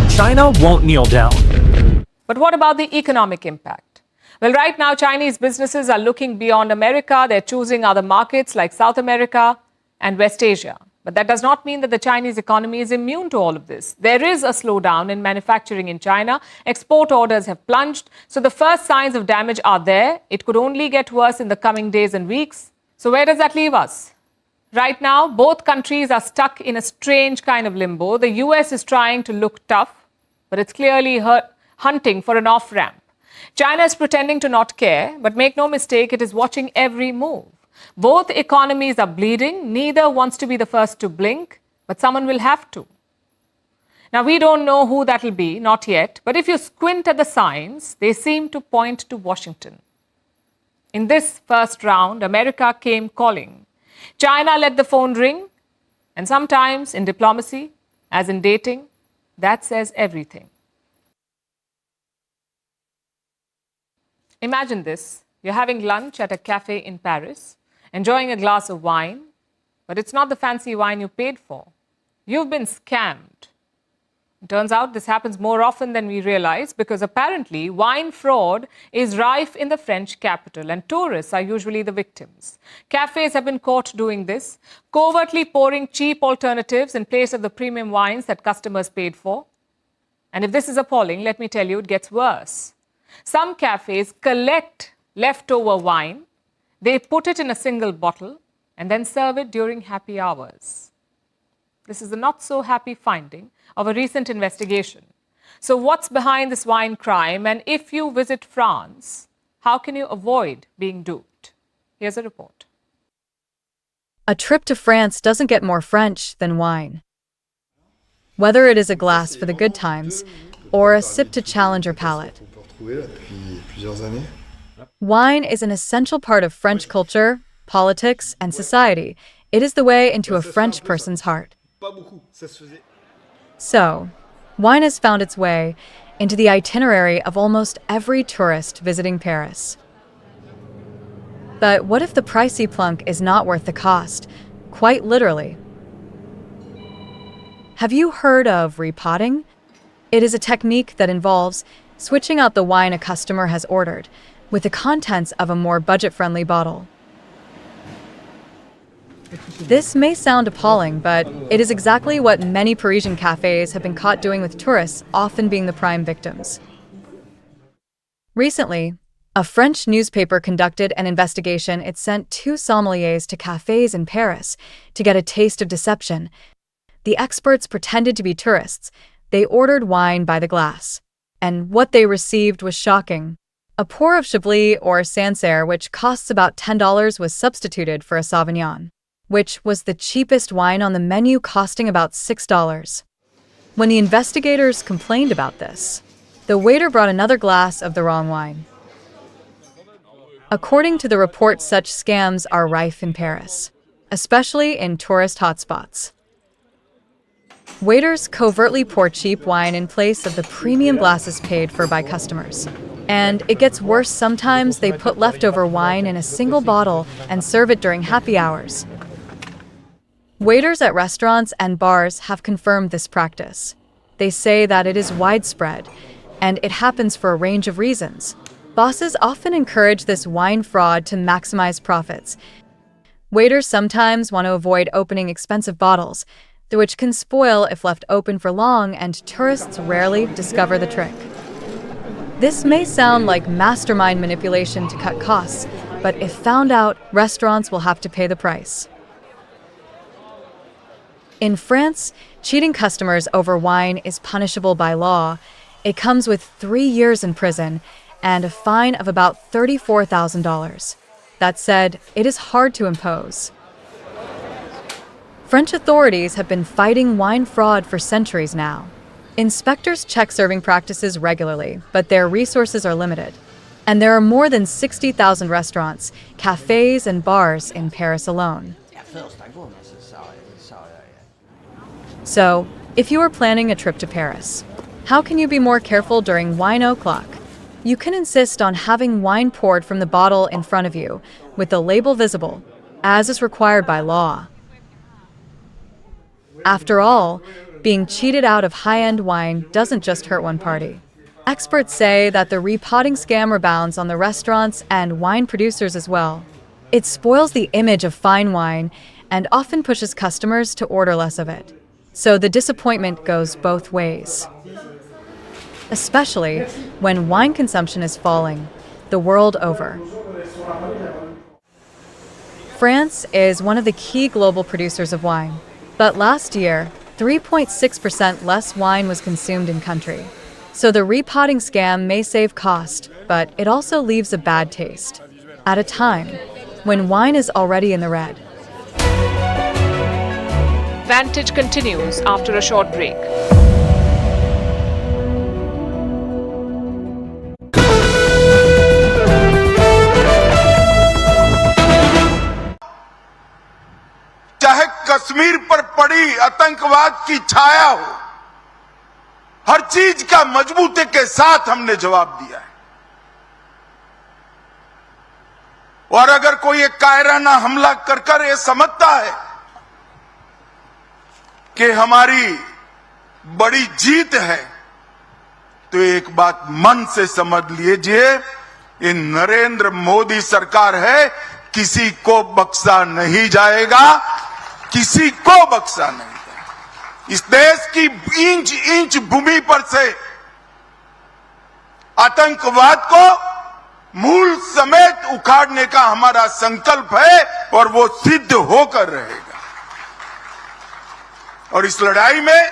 China won't kneel down.
But what about the economic impact? Well, right now, Chinese businesses are looking beyond America. They're choosing other markets like South America and West Asia. But that does not mean that the Chinese economy is immune to all of this. There is a slowdown in manufacturing in China. Export orders have plunged. So the first signs of damage are there. It could only get worse in the coming days and weeks. So where does that leave us? Right now, both countries are stuck in a strange kind of limbo. The US is trying to look tough, but it's clearly hunting for an off-ramp. China is pretending to not care, but make no mistake, it is watching every move. Both economies are bleeding. Neither wants to be the first to blink, but someone will have to. Now, we don't know who that will be, not yet, but if you squint at the signs, they seem to point to Washington. In this first round, America came calling. China let the phone ring, and sometimes in diplomacy, as in dating, that says everything. Imagine this. You're having lunch at a cafe in Paris, enjoying a glass of wine, but it's not the fancy wine you paid for. You've been scammed. It turns out this happens more often than we realize because apparently wine fraud is rife in the French capital and tourists are usually the victims. Cafes have been caught doing this, covertly pouring cheap alternatives in place of the premium wines that customers paid for. And if this is appalling, let me tell you, it gets worse. Some cafes collect leftover wine, they put it in a single bottle and then serve it during happy hours. This is a not so happy finding of a recent investigation. So what's behind this wine crime? And if you visit France, how can you avoid being duped? Here's a report.
A trip to France doesn't get more French than wine. Whether it is a glass for the good times or a sip to challenge your palate. Wine is an essential part of French culture, politics, and society. It is the way into a French person's heart. So, wine has found its way into the itinerary of almost every tourist visiting Paris. But what if the pricey plunk is not worth the cost, quite literally? Have you heard of repotting? It is a technique that involves switching out the wine a customer has ordered with the contents of a more budget-friendly bottle. This may sound appalling, but it is exactly what many Parisian cafes have been caught doing with tourists, often being the prime victims. Recently, a French newspaper conducted an investigation. It sent 2 sommeliers to cafes in Paris to get a taste of deception. The experts pretended to be tourists. They ordered wine by the glass. And what they received was shocking. A pour of Chablis or Sancerre, which costs about $10, was substituted for a Sauvignon, which was the cheapest wine on the menu, costing about $6. When the investigators complained about this, the waiter brought another glass of the wrong wine. According to the report, such scams are rife in Paris, especially in tourist hotspots. Waiters covertly pour cheap wine in place of the premium glasses paid for by customers. And it gets worse. Sometimes they put leftover wine in a single bottle and serve it during happy hours. Waiters at restaurants and bars have confirmed this practice. They say that it is widespread, and it happens for a range of reasons. Bosses often encourage this wine fraud to maximize profits. Waiters sometimes want to avoid opening expensive bottles, which can spoil if left open for long, and tourists rarely discover the trick. This may sound like mastermind manipulation to cut costs, but if found out, restaurants will have to pay the price. In France, cheating customers over wine is punishable by law. It comes with 3 years in prison and a fine of about $34,000. That said, it is hard to impose. French authorities have been fighting wine fraud for centuries now. Inspectors check serving practices regularly, but their resources are limited. And there are more than 60,000 restaurants, cafes, and bars in Paris alone. So, if you are planning a trip to Paris, how can you be more careful during wine o'clock? You can insist on having wine poured from the bottle in front of you, with the label visible, as is required by law. After all, being cheated out of high-end wine doesn't just hurt one party. Experts say that the repotting scam rebounds on the restaurants and wine producers as well. It spoils the image of fine wine and often pushes customers to order less of it. So the disappointment goes both ways. Especially when wine consumption is falling, the world over. France is one of the key global producers of wine, but last year, 3.6% less wine was consumed in country. So the repotting scam may save cost, but it also leaves a bad taste, at a time when wine is already in the red.
Vantage continues after a short break.
चाहे कश्मीर पर पड़ी आतंकवाद की छाया हो, हर चीज का मजबूती के साथ हमने जवाब दिया है। और अगर कोई एक कायराना हमला कर ये समझता है कि हमारी बड़ी जीत है, तो एक बात मन से समझ लीजिए, ये नरेंद्र मोदी सरकार है, किसी को बख्शा नहीं जाएगा, किसी को बख्शा नहीं जाएगा। इस देश की इंच इंच भूमि पर से आतंकवाद को मूल समेत उखाड़ने का हमारा संकल्प है और वो सिद्ध होकर रहेगा। और इस लड़ाई में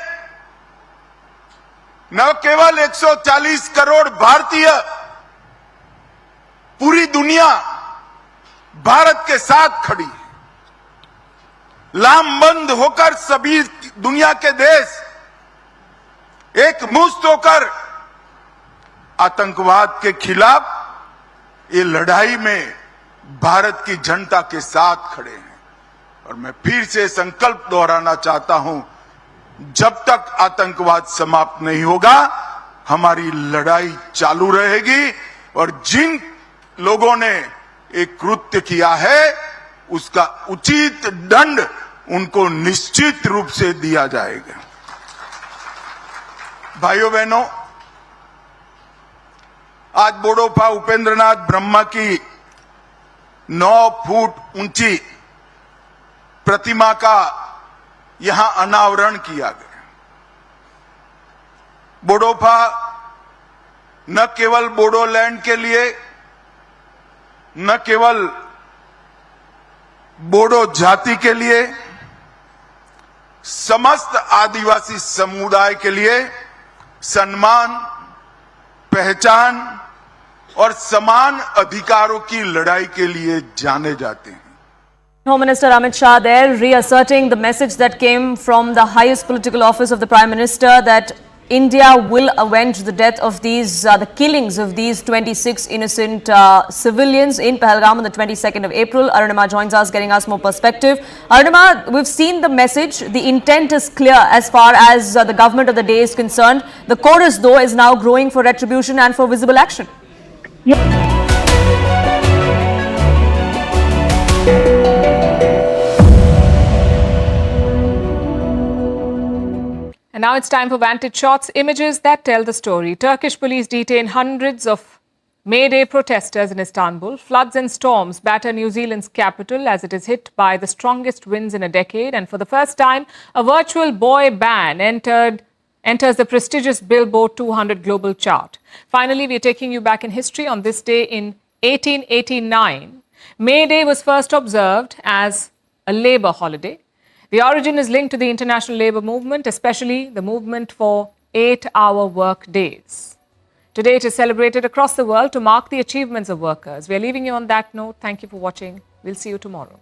न केवल 140 करोड़ भारतीय, पूरी दुनिया भारत के साथ खड़ी है। लामबंद होकर सभी दुनिया के देश एक मुश्त होकर आतंकवाद के खिलाफ ये लड़ाई में भारत की जनता के साथ खड़े हैं। और मैं फिर से संकल्प दोहराना चाहता हूं, जब तक आतंकवाद समाप्त नहीं होगा, हमारी लड़ाई चालू रहेगी और जिन लोगों ने एक कृत्य किया है उसका उचित दंड उनको निश्चित रूप से दिया जाएगा। भाइयों बहनों, आज बोडोफा उपेंद्रनाथ ब्रह्मा की 9 फुट ऊंची प्रतिमा का यहां अनावरण किया गया। बोडोफा न केवल बोडोलैंड के लिए, न केवल बोडो जाति के लिए, समस्त आदिवासी समुदाय के लिए सम्मान, पहचान और समान अधिकारों की लड़ाई के लिए जाने जाते हैं।
Home Minister Amit Shah there reasserting the message that came from the highest political office of the Prime Minister that India will avenge the death of these, the killings of these 26 innocent civilians in Pahalgam on the 22nd of April. Arunima joins us, getting us more perspective. Arunima, we've seen the message. The intent is clear as far as the government of the day is concerned. The chorus, though, is now growing for retribution and for visible action.
And now it's time for Vantage Shots, images that tell the story. Turkish police detain hundreds of May Day protesters in Istanbul. Floods and storms batter New Zealand's capital as it is hit by the strongest winds in a decade. And for the first time, a virtual boy band enters the prestigious Billboard 200 global chart. Finally, we are taking you back in history. On this day in 1889, May Day was first observed as a labor holiday. The origin is linked to the international labour movement, especially the movement for 8-hour work days. Today, it is celebrated across the world to mark the achievements of workers. We are leaving you on that note. Thank you for watching. We'll see you tomorrow.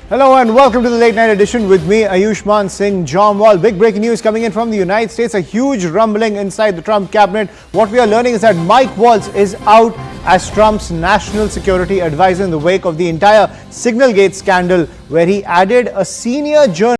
Hello and welcome to the late night edition with me, Ayushman Singh Jomwal. Big breaking news coming in from the United States, a huge rumbling inside the Trump cabinet. What we are learning is that Mike Waltz is out as Trump's national security advisor in the wake of the entire Signalgate scandal, where he added a senior journalist